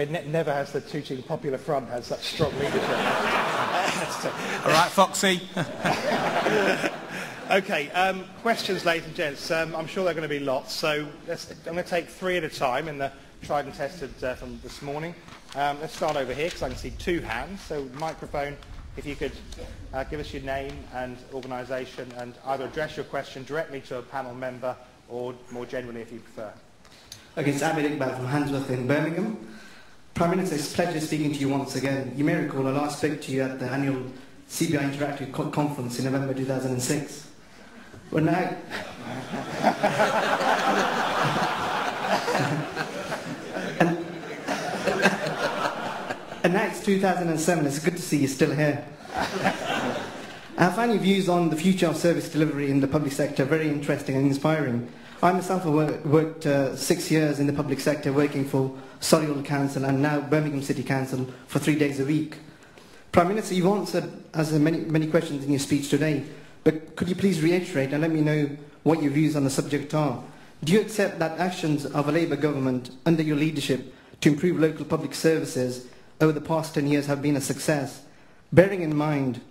never has the Tooting Popular Front had such strong leadership. All right, Foxy. Okay, questions, ladies and gents. I'm sure there are going to be lots, so I'm going to take 3 at a time in the tried and tested from this morning. Let's start over here because I can see 2 hands. So microphone, if you could give us your name and organisation and either address your question directly to a panel member or more generally if you prefer. Okay, it's Abid from Handsworth in Birmingham. Prime Minister, it's a pleasure speaking to you once again. You may recall I last spoke to you at the annual CBI Interactive Conference in November 2006. Well, now... and now it's 2007. It's good to see you still here. I find your views on the future of service delivery in the public sector very interesting and inspiring. I myself have worked 6 years in the public sector, working for Solihull Council and now Birmingham City Council for 3 days a week. Prime Minister, you've answered many questions in your speech today, but could you please reiterate and let me know what your views on the subject are? Do you accept that actions of a Labour government under your leadership to improve local public services over the past 10 years have been a success? Bearing in mind,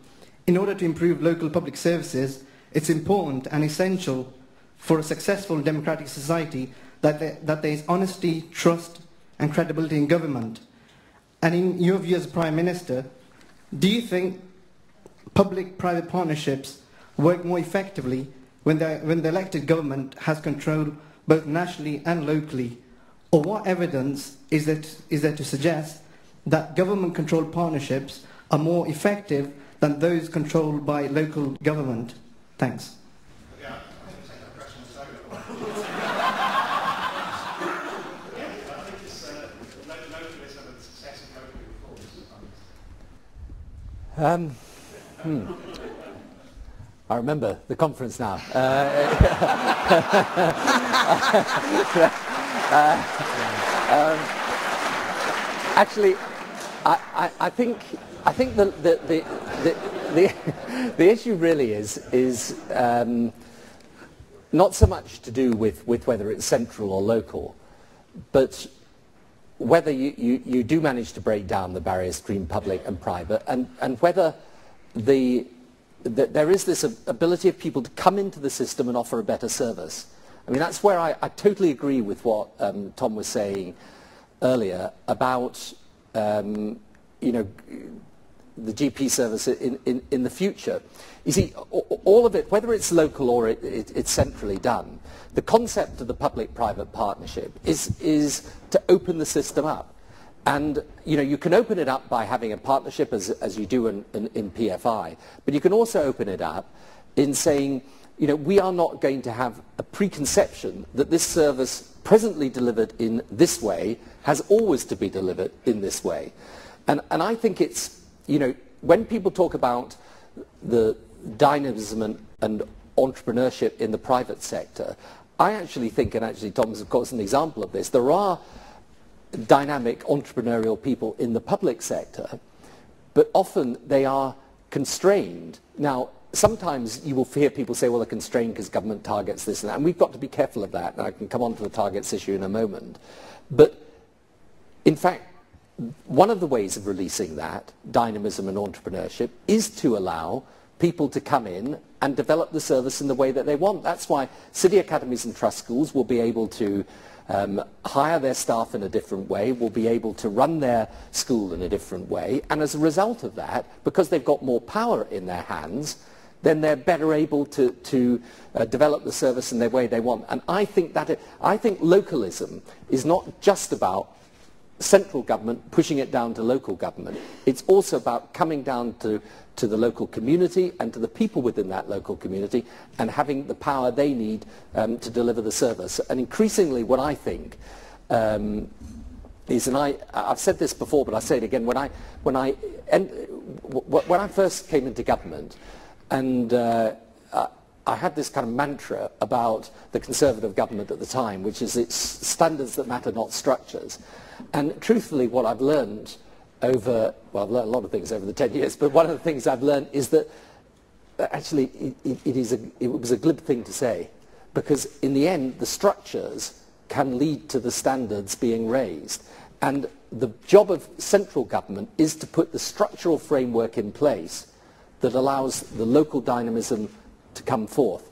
in order to improve local public services, it's important and essential for a successful democratic society that there is honesty, trust and credibility in government. And in your view as Prime Minister, do you think public-private partnerships work more effectively when the elected government has control both nationally and locally? Or what evidence is there to suggest that government-controlled partnerships are more effective than those controlled by local government? Thanks. I remember the conference now. Actually, I think the issue really is not so much to do with whether it's central or local, but whether you do manage to break down the barriers between public and private, and whether there is this ability of people to come into the system and offer a better service. I mean, that's where I totally agree with what Tom was saying earlier about you know, the GP service in the future. You see, all of it, whether it's local or it's centrally done, the concept of the public-private partnership is to open the system up. And you know, you can open it up by having a partnership as you do in PFI, but you can also open it up in saying, you know, we are not going to have a preconception that this service presently delivered in this way has always to be delivered in this way. And I think it's, you know, when people talk about the dynamism and entrepreneurship in the private sector, I actually think, and actually Tom's of course an example of this, there are dynamic entrepreneurial people in the public sector, but often they are constrained. Now, sometimes you will hear people say, well, they're constrained because government targets this and that, and we've got to be careful of that, and I can come on to the targets issue in a moment. But in fact, one of the ways of releasing that dynamism and entrepreneurship is to allow people to come in and develop the service in the way that they want. That's why city academies and trust schools will be able to hire their staff in a different way, will be able to run their school in a different way, and as a result of that, because they've got more power in their hands, then they're better able to develop the service in the way they want. And I think localism is not just about central government pushing it down to local government. It's also about coming down to the local community and to the people within that local community and having the power they need to deliver the service. And increasingly what I think is, and I've said this before, but I'll say it again, when I first came into government, and I had this kind of mantra about the Conservative government at the time, which is it's standards that matter, not structures. And truthfully, what I've learned over, well, I've learned a lot of things over the 10 years, but one of the things I've learned is that actually it was a glib thing to say, because in the end, the structures can lead to the standards being raised. And the job of central government is to put the structural framework in place that allows the local dynamism to come forth.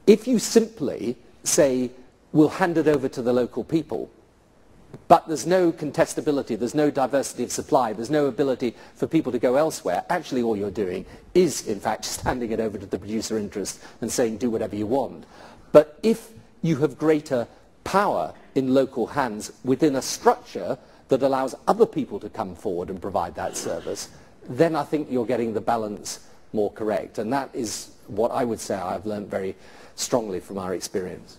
If you simply say, we'll hand it over to the local people, but there's no contestability, there's no diversity of supply, there's no ability for people to go elsewhere, actually all you're doing is, in fact, just handing it over to the producer interest and saying, do whatever you want. But if you have greater power in local hands within a structure that allows other people to come forward and provide that service, then I think you're getting the balance more correct. And that is what I would say I've learned very strongly from our experience.